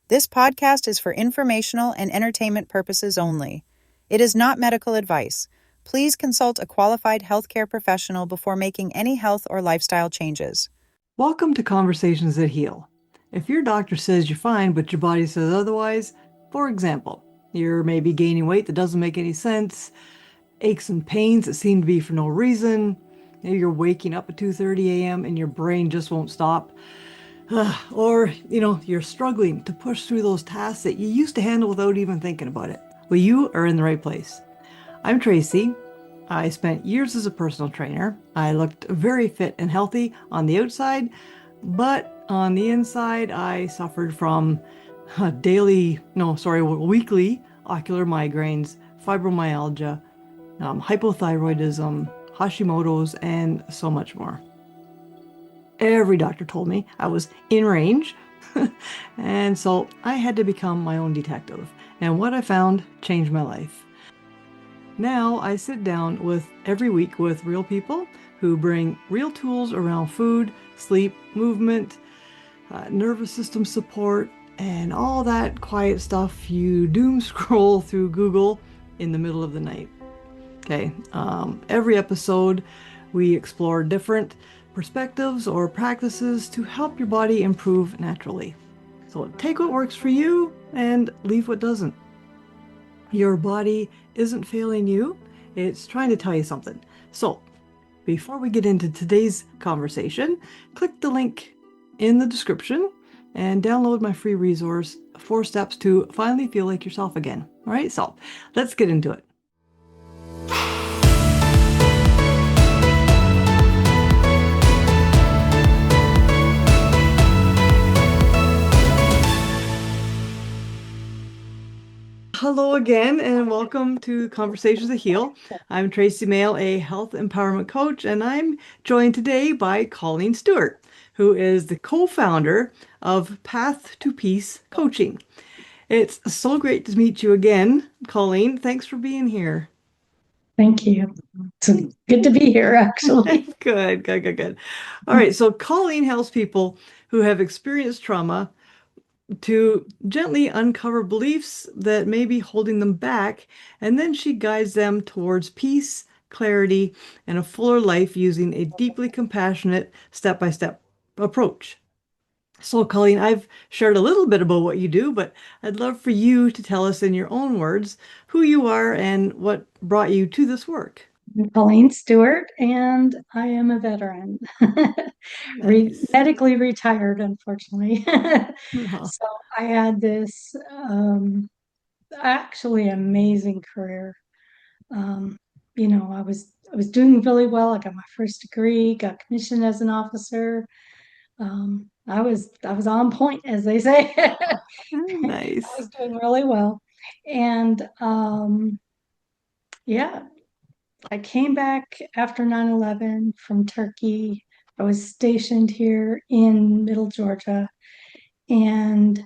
This podcast is for informational and entertainment purposes only. It is not medical advice. Please consult a qualified healthcare professional before making any health or lifestyle changes. Welcome to Conversations That Heal. If your doctor says you're fine, but your body says otherwise, for example, you're maybe gaining weight that doesn't make any sense, aches and pains that seem to be for no reason, maybe you're waking up at 2:30 a.m. and your brain just won't stop, or, you're struggling to push through those tasks that you used to handle without even thinking about it. Well, you are in the right place. I'm Tracy. I spent years as a personal trainer. I looked very fit and healthy on the outside, but on the inside, I suffered from weekly ocular migraines, fibromyalgia, hypothyroidism, Hashimoto's, and so much more. Every doctor told me I was in range, and so I had to become my own detective. And what I found changed my life. Now I sit down every week with real people who bring real tools around food, sleep, movement, nervous system support, and all that quiet stuff you doom scroll through Google in the middle of the night. Okay, every episode we explore different perspectives or practices to help your body improve naturally. So take what works for you and leave what doesn't. Your body isn't failing you, it's trying to tell you something. So before we get into today's conversation, click the link in the description and download my free resource, 4 Steps to Finally Feel Like Yourself Again. All right, so let's get into it. Hello again, and welcome to Conversations That Heal. I'm Tracy Mail, a health empowerment coach, and I'm joined today by Colleen Stewart, who is the co-founder of Path to Peace Coaching. It's so great to meet you again, Colleen. Thanks for being here. Thank you. It's good to be here, actually. Good. All right, so Colleen helps people who have experienced trauma to gently uncover beliefs that may be holding them back, and then she guides them towards peace, clarity, and a fuller life using a deeply compassionate step-by-step approach. So, Colleen, I've shared a little bit about what you do, but I'd love for you to tell us in your own words who you are and what brought you to this work. I'm Colleen Stewart, and I am a veteran. Nice. Medically retired, unfortunately. Uh-huh. So I had this actually amazing career. I was doing really well. I got my first degree, got commissioned as an officer. I was on point, as they say. Nice. I was doing really well. And yeah, I came back after 9/11 from Turkey. I was stationed here in Middle Georgia, and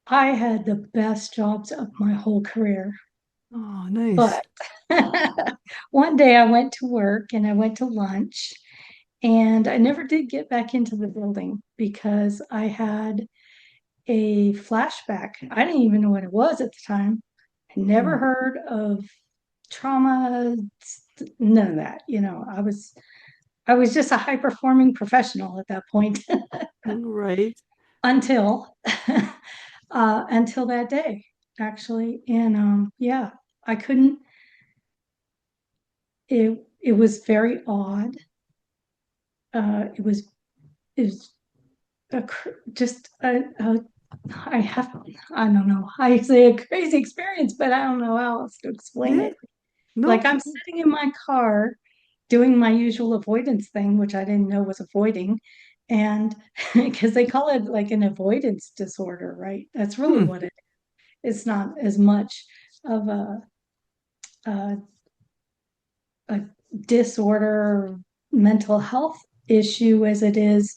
I had the best jobs of my whole career. Oh, nice. But one day I went to work and I went to lunch, and I never did get back into the building because I had a flashback. I didn't even know what it was at the time. I never heard of trauma, none of that. I was just a high performing professional at that point. Right. Until until that day, actually. And yeah, I couldn't. It was very odd. It was just I don't know. I say a crazy experience, but I don't know how else to explain it. No. Like, I'm sitting in my car doing my usual avoidance thing, which I didn't know was avoiding. And because they call it like an avoidance disorder, right? That's really what it is. It's not as much of a, a disorder, mental health issue as it is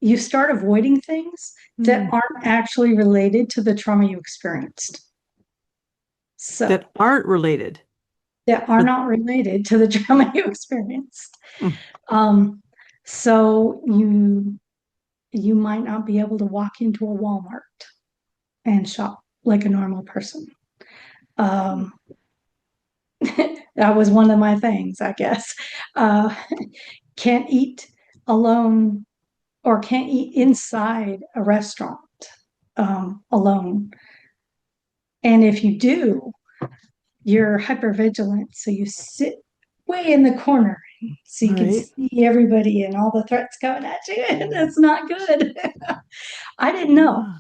you start avoiding things that aren't actually related to the trauma you experienced. So that aren't related. That are not related to the trauma you experienced. So you might not be able to walk into a Walmart and shop like a normal person. Um, that was one of my things, I guess. Uh, can't eat alone or can't eat inside a restaurant alone. And if you do, you're hypervigilant. So you sit way in the corner so you can Right. see everybody and all the threats coming at you. And that's not good. I didn't know. Ah,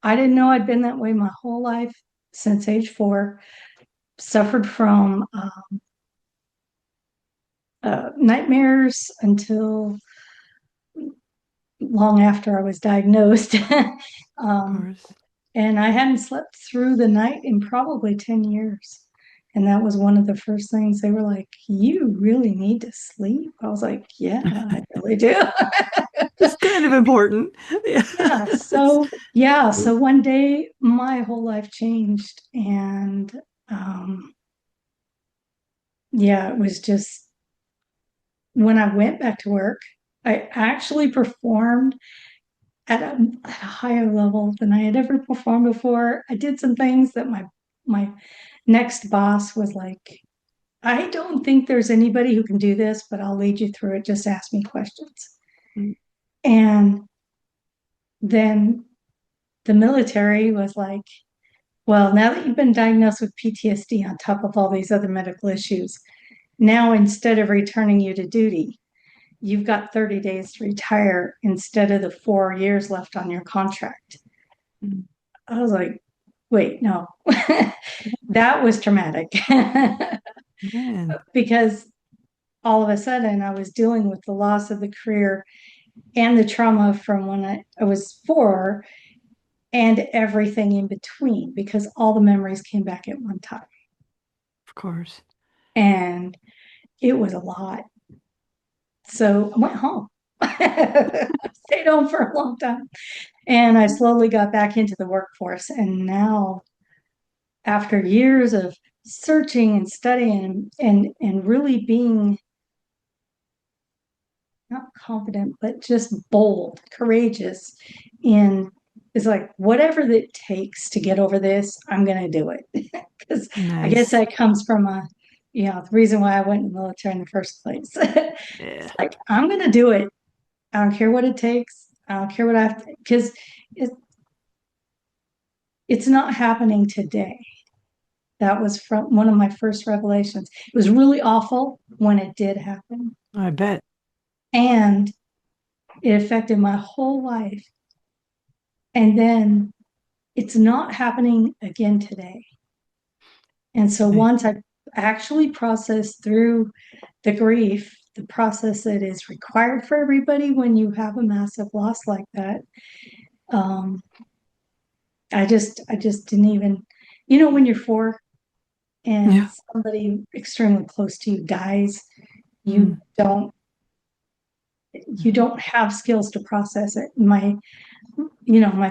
I didn't know I'd been that way my whole life since age 4. Suffered from nightmares until long after I was diagnosed. of um, course. and I hadn't slept through the night in probably 10 years. And that was one of the first things they were like, "You really need to sleep." I was like, "Yeah, I really do." It's kind of important. Yeah. Yeah. So one day my whole life changed. And yeah, it was just when I went back to work, I actually performed at a higher level than I had ever performed before. I did some things that my next boss was like, "I don't think there's anybody who can do this, but I'll lead you through it. Just ask me questions." Mm. And then the military was like, "Well, now that you've been diagnosed with PTSD on top of all these other medical issues, now instead of returning you to duty, you've got 30 days to retire instead of the 4 years left on your contract." Mm. I was like, "Wait, no." That was traumatic Man, because all of a sudden I was dealing with the loss of the career and the trauma from when I was 4 and everything in between because all the memories came back at one time. of course. And it was a lot. So I went home. Stayed home for a long time. And I slowly got back into the workforce. And now, after years of searching and studying and really being not confident, but just bold, courageous in is like whatever it takes to get over this, I'm gonna do it. Because I guess Nice. that comes from the reason why I went in the military in the first place. Yeah. It's like I'm gonna do it. I don't care what it takes. I don't care what I have to, because it, it's not happening today. That was from one of my first revelations. It was really awful when it did happen. I bet. And it affected my whole life. And then it's not happening again today. And so Nice. once I actually processed through the grief, the process that is required for everybody when you have a massive loss like that, um, I just didn't even, when you're 4 and Yeah. somebody extremely close to you dies, you Mm. don't you Mhm. don't have skills to process it. My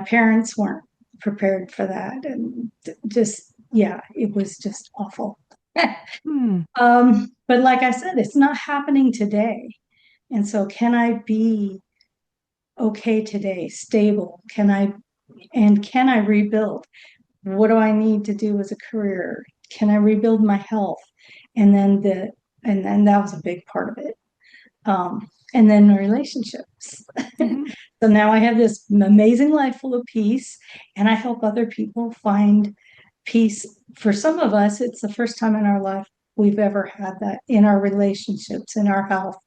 parents weren't prepared for that, and just yeah, it was just awful. Hmm. But like I said, it's not happening today. And so can I be okay today, stable? Can I rebuild? What do I need to do as a career? Can I rebuild my health? And then that was a big part of it. And then relationships. Mhm. So now I have this amazing life full of peace, and I help other people find peace. For some of us, it's the first time in our life we've ever had that in our relationships, in our health,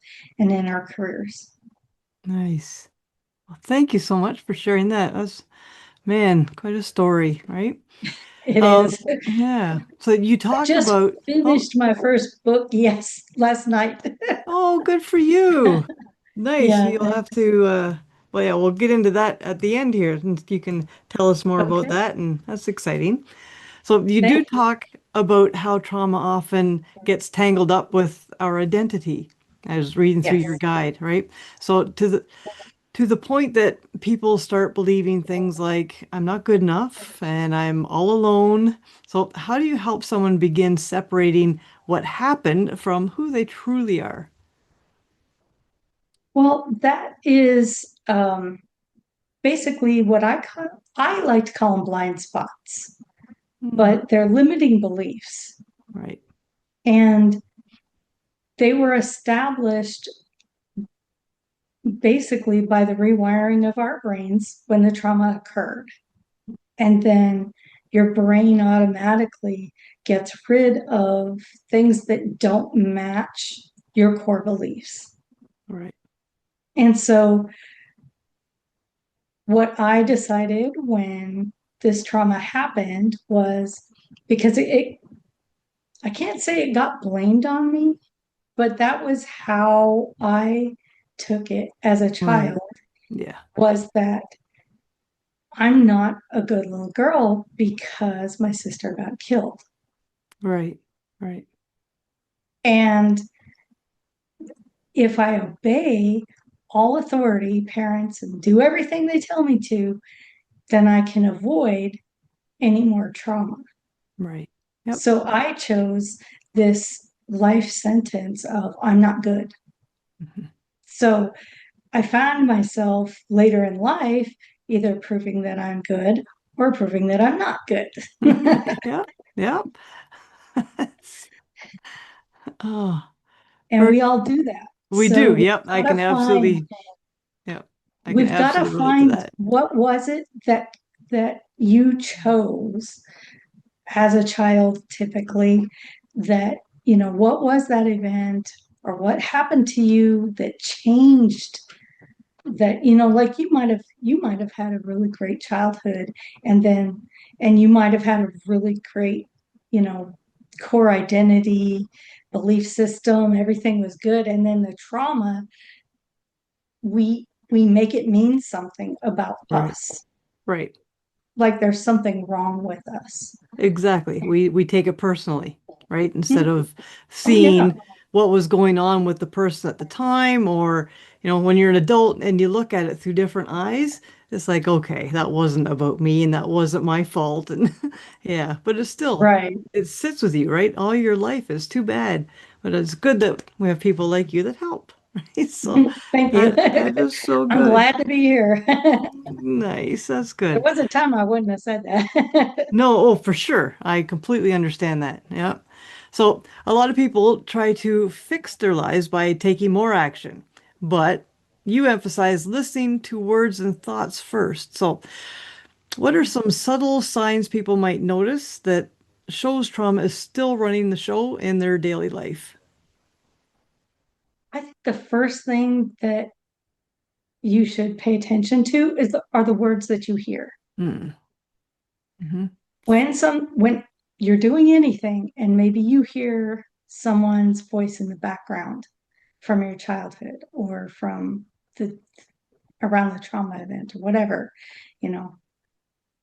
and in our careers. Nice. Well, thank you so much for sharing that. That's, man, quite a story, right? It Um, is. yeah. So you I talk just about, oh, finished my first book, yes, last night. oh, good for you. Nice. Yeah, You'll have to, well, yeah, we'll get into that at the end here, and you can tell us more about okay. that, and that's exciting. So you do Thank you. talk about how trauma often gets tangled up with our identity. I was reading through your Yes. guide, right? So to the point that people start believing things like I'm not good enough and I'm all alone. So how do you help someone begin separating what happened from who they truly are? Well, that is basically what I like to call them blind spots, Mm, but they're limiting beliefs. right. And they were established basically by the rewiring of our brains when the trauma occurred. And then your brain automatically gets rid of things that don't match your core beliefs. Right. And so, what I decided when this trauma happened was because I can't say it got blamed on me, but that was how I took it as a Right. child, Yeah. was that I'm not a good little girl because my sister got killed. Right. Right. And if I obey all authority, parents, and do everything they tell me to, then I can avoid any more trauma. Right. Yep. So I chose this life sentence of I'm not good. Mhm. So I found myself later in life either proving that I'm good or proving that I'm not good. Yep. Yep. Oh, And very, we all do that. we So do. Yep. I can absolutely, yep. I can we've got to absolutely relate to find that. what was it that you chose as a child typically, that what was that event or what happened to you that changed, that like you might have had a really great childhood, and you might have had a really great you know core identity, belief system, everything was good, and then the trauma, we make it mean something about Right. us, Right. like there's something wrong with us. Exactly. We take it personally, right? Instead Mhm. of Oh yeah. seeing what was going on with the person at the time, or, when you're an adult and you look at it through different eyes, it's like, okay, that wasn't about me and that wasn't my fault. And yeah, but it's still, Right. it sits with you, right? All your life is too bad. But it's good that we have people like you that help, right? So Thank you. that is so I'm good. glad to be here. Nice. That's There good. was a time I wouldn't have said that. No, oh, for sure. I completely understand that. Yeah. So a lot of people try to fix their lives by taking more action, but you emphasize listening to words and thoughts first. So what are some subtle signs people might notice that shows trauma is still running the show in their daily life? I think the first thing that you should pay attention to are the words that you hear. Hmm. Hmm. When you're doing anything and maybe you hear someone's voice in the background from your childhood or from the around the trauma event or whatever, you know,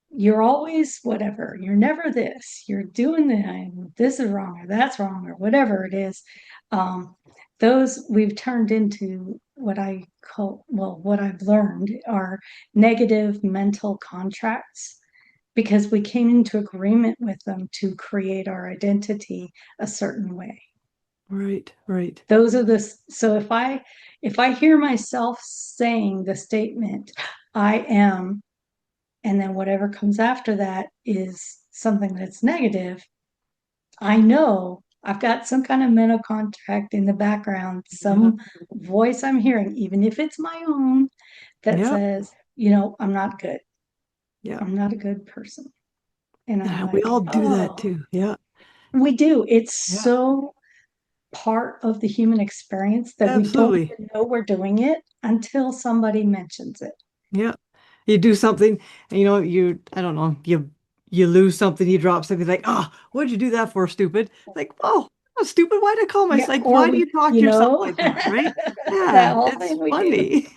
you're always whatever, you're never this, you're doing this is wrong or that's wrong or whatever it is. um, those we've turned into what I call, well, what I've learned are negative mental contracts, because we came into agreement with them to create our identity a certain way. Right, right, Those are the So if I hear myself saying the statement I am, and then whatever comes after that is something that's negative, I know I've got some kind of mental contract in the background, yeah, some voice I'm hearing, even if it's my own, that yep, says, I'm not good. yep. I'm not a good person. And I'm Yeah, we like, all do that oh, too. Yeah, we do. It's yeah, so part of the human experience that we don't absolutely. even know we're doing it until somebody mentions it. Yeah. You do something, and I don't know, you lose something, you drop something, like, oh, what did you do that for, stupid? Like, oh, I'm stupid. Why did I call Yeah. myself? Like, Or why do you talk to yourself like that, right? that Yeah, whole it's thing we do. funny.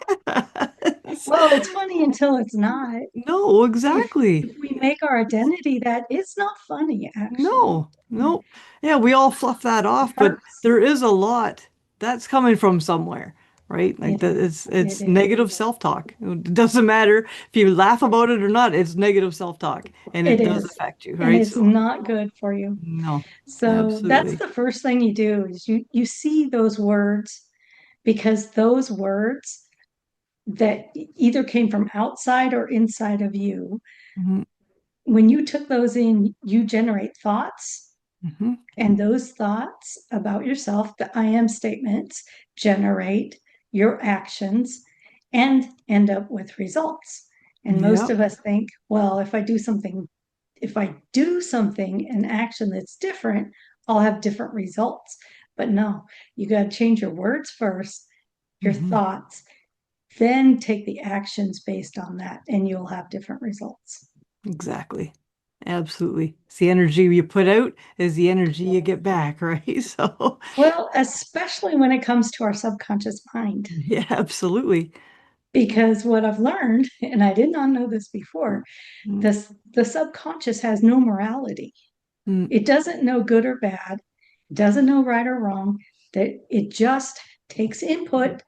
Well, it's funny until it's not. No, If exactly. if we make our identity that, it's not funny, actually. No, no. Yeah, we all fluff that It off, but hurts. there is a lot that's coming from somewhere, right? Like It that is. It it's is. negative self-talk. It doesn't matter if you laugh about it or not, it's negative self-talk and It it does is. affect you, And right? it's So, not good for you. no, So that's absolutely. the first thing you do is you see those words, because those words that either came from outside or inside of you. Hmm. When you took those in, you generate thoughts, Hmm. and those thoughts about yourself, the I am statements, generate your actions and end up with results. And most Yep. of us think, well, if I do something, an action that's different, I'll have different results. But no, you got to change your words first, your Hmm. thoughts, then take the actions based on that, and you'll have different results. Exactly. Absolutely. It's the energy you put out is the energy you get back, right? So, Well, especially when it comes to our subconscious mind, yeah, absolutely. because what I've learned, and I did not know this before, Mm, the subconscious has no morality. mm, It doesn't know good or bad, doesn't know right or wrong, that it just takes input,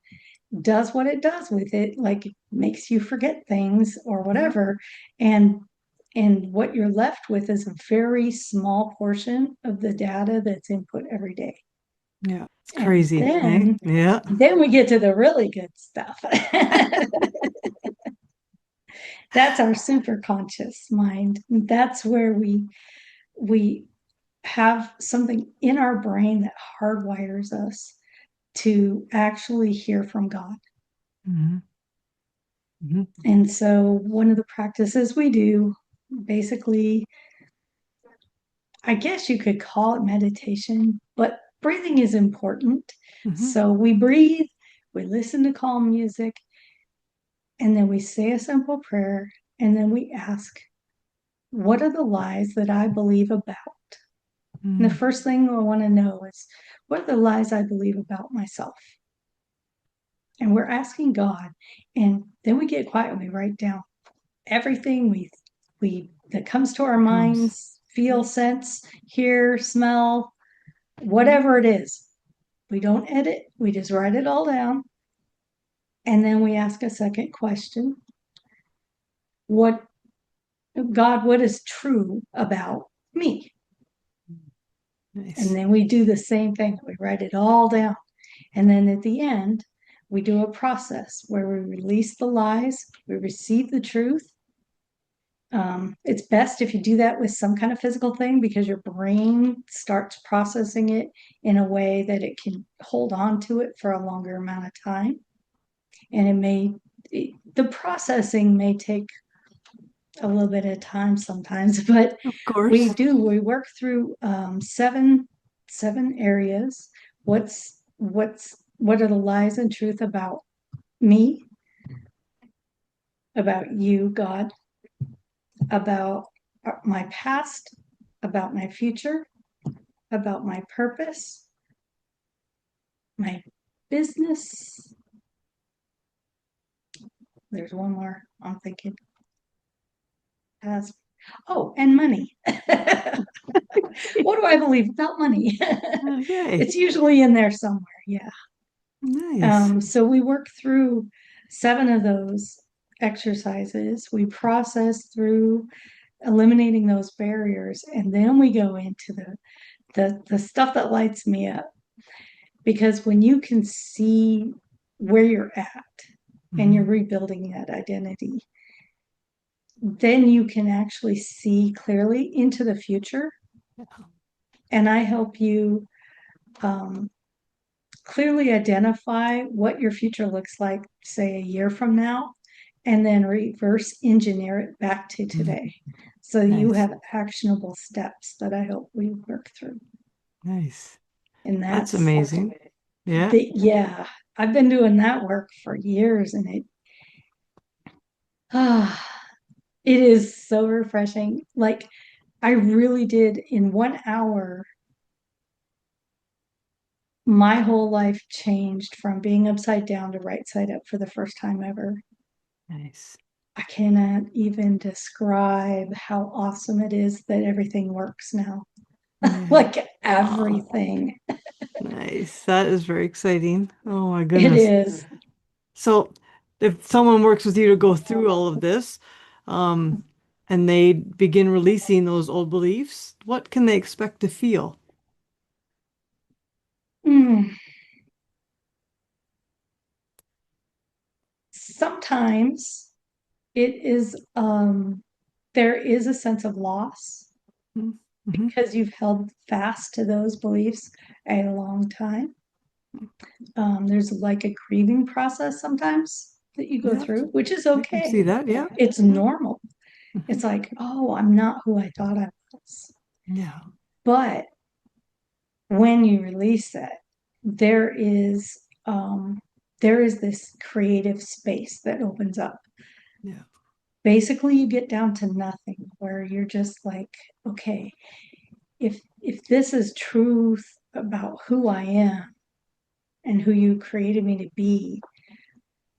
does what it does with it, like it makes you forget things or yeah, whatever, and what you're left with is a very small portion of the data that's input every day. yeah. It's And crazy, eh? Yeah. then we get to the really good stuff. That's our super conscious mind. That's where we have something in our brain that hardwires us to actually hear from God. Hmm. Hmm. And so one of the practices we do, basically, I guess you could call it meditation, but breathing is important. Hmm. So we breathe, we listen to calm music, and then we say a simple prayer, and then we ask, what are the lies that I believe about? And the Hmm. first thing I want to know is, what are the lies I believe about myself? And we're asking God, and then we get quiet and we write down everything we that comes to our Comes. minds, feel, sense, hear, smell, whatever it is. We don't edit, we just write it all down. And then we ask a second question. What God, what is true about me? And Nice. then we do the same thing. We write it all down. And then at the end, we do a process where we release the lies, we receive the truth. It's best if you do that with some kind of physical thing because your brain starts processing it in a way that it can hold on to it for a longer amount of time. And the processing may take a little bit of time sometimes, but Of course. we work through seven areas. What are the lies and truth about me, about you, God, about my past, about my future, about my purpose, my business. There's one more I'm thinking. Past. Oh, and money. What do I believe about money? Okay. It's usually in there somewhere. Yeah. Nice. So we work through seven of those exercises. We process through eliminating those barriers, and then we go into the stuff that lights me up. Because when you can see where you're at and you're Hmm. rebuilding that identity, then you can actually see clearly into the future. And I help you um, clearly identify what your future looks like, say, a year from now, and then reverse engineer it back to Hmm. today. So you Nice. have actionable steps that I hope we work through. Nice. And That's that's amazing. Yeah. yeah, I've been doing that work for years, and ah, it is so refreshing. Like I really did in 1 hour, my whole life changed from being upside down to right side up for the first time ever. Nice. I cannot even describe how awesome it is that everything works now. Yeah. Like Oh, everything. nice. That is very exciting. Oh my It goodness. is. So if someone works with you to go through all of this, um, and they begin releasing those old beliefs, what can they expect to feel? Mm. Some sometimes it is, there is a sense of loss Mm-hmm. because you've held fast to those beliefs a long time. There's like a grieving process sometimes that you go Yeah, through, which is I can see okay. that. Yeah. It's Yeah. normal. Mhm. It's like, oh, I'm not who I thought I was. Yeah. But when you release it, there is um, there is this creative space that opens up. Yeah. Basically, you get down to nothing where you're just like, okay, if this is truth about who I am and who you created me to be,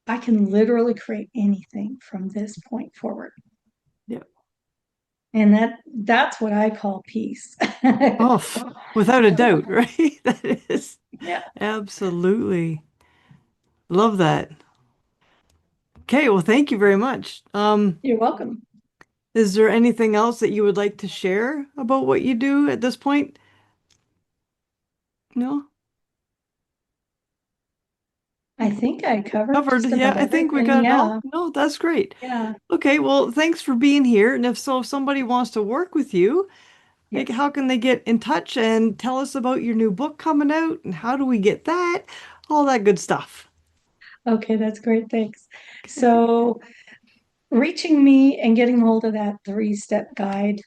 I can literally create anything from this point forward. Yeah. And that's what I call peace. Oh, without a doubt, right? That is Yeah, absolutely. Love that. Okay, well, thank you very much. you're welcome. Is there anything else that you would like to share about what you do at this point? No? I think I covered Covered. just Yeah, about I think we everything. got it all. Yeah, No, that's great. yeah, Okay, well, thanks for being here. And if so, if somebody wants to work with you, like, yes. how can they get in touch and tell us about your new book coming out and how do we get that? All that good stuff. Okay, that's great. Thanks. Okay. So, reaching me and getting hold of that three-step guide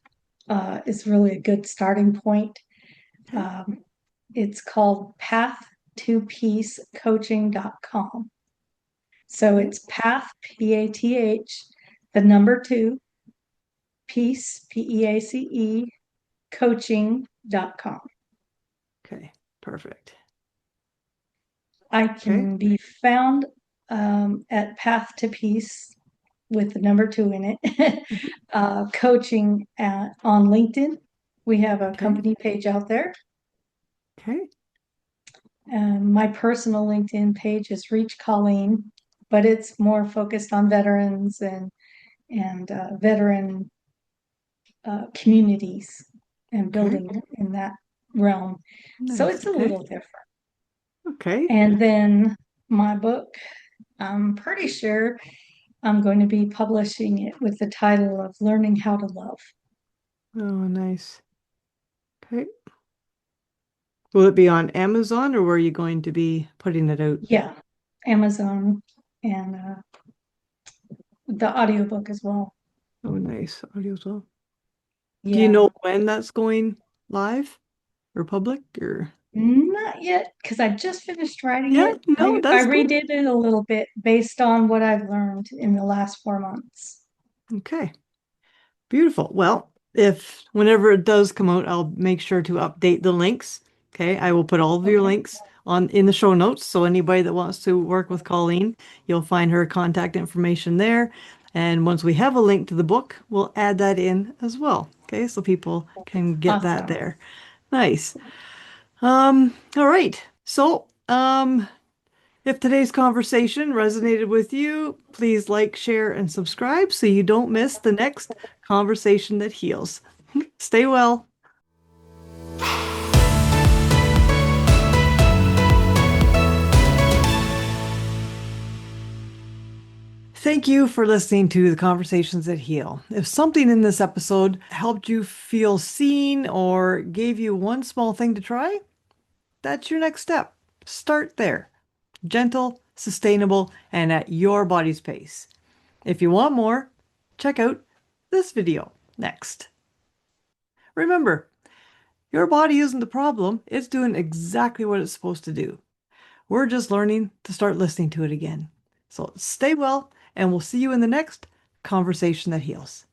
is really a good starting point. Okay. Um, it's called path2peacecoaching.com. So Okay. it's path, P-A-T-H, the number two, peace, P-E-A-C-E, coaching.com. Okay. Perfect. I Okay. can be found at Path to Peace with the number two in it, Mhm. coaching on LinkedIn. We have a Okay. company page out there. Okay. My personal LinkedIn page is Reach Colleen, but it's more focused on veterans and veteran communities and Okay. building in that realm. So Nice. it's a Okay. little different. Okay. And then my book, I'm pretty sure I'm going to be publishing it with the title of Learning How to Love. Oh, nice. Okay. Will it be on Amazon or where are you going to be putting it out? Yeah, Amazon and the audiobook as well. Oh, nice. Audio as well. Do you know Yeah, when that's going live or public or? not yet because I just finished writing Yeah, it. no, I that's good. redid it a little bit based on what I've learned in the last 4 months. Okay. Beautiful. Well, if whenever it does come out, I'll make sure to update the links. Okay. I will put all of your Okay, links on in the show notes. So anybody that wants to work with Colleen, you'll find her contact information there. And once we have a link to the book, we'll add that in as well. Okay. So people can get that awesome. there. Nice. All right. So, if today's conversation resonated with you, please like, share, and subscribe so you don't miss the next conversation that heals. Stay well. Thank you for listening to the Conversations That Heal. If something in this episode helped you feel seen or gave you one small thing to try, that's your next step. Start there. Gentle, sustainable, and at your body's pace. If you want more, check out this video next. Remember, your body isn't the problem, it's doing exactly what it's supposed to do. We're just learning to start listening to it again. So stay well, and we'll see you in the next conversation that heals.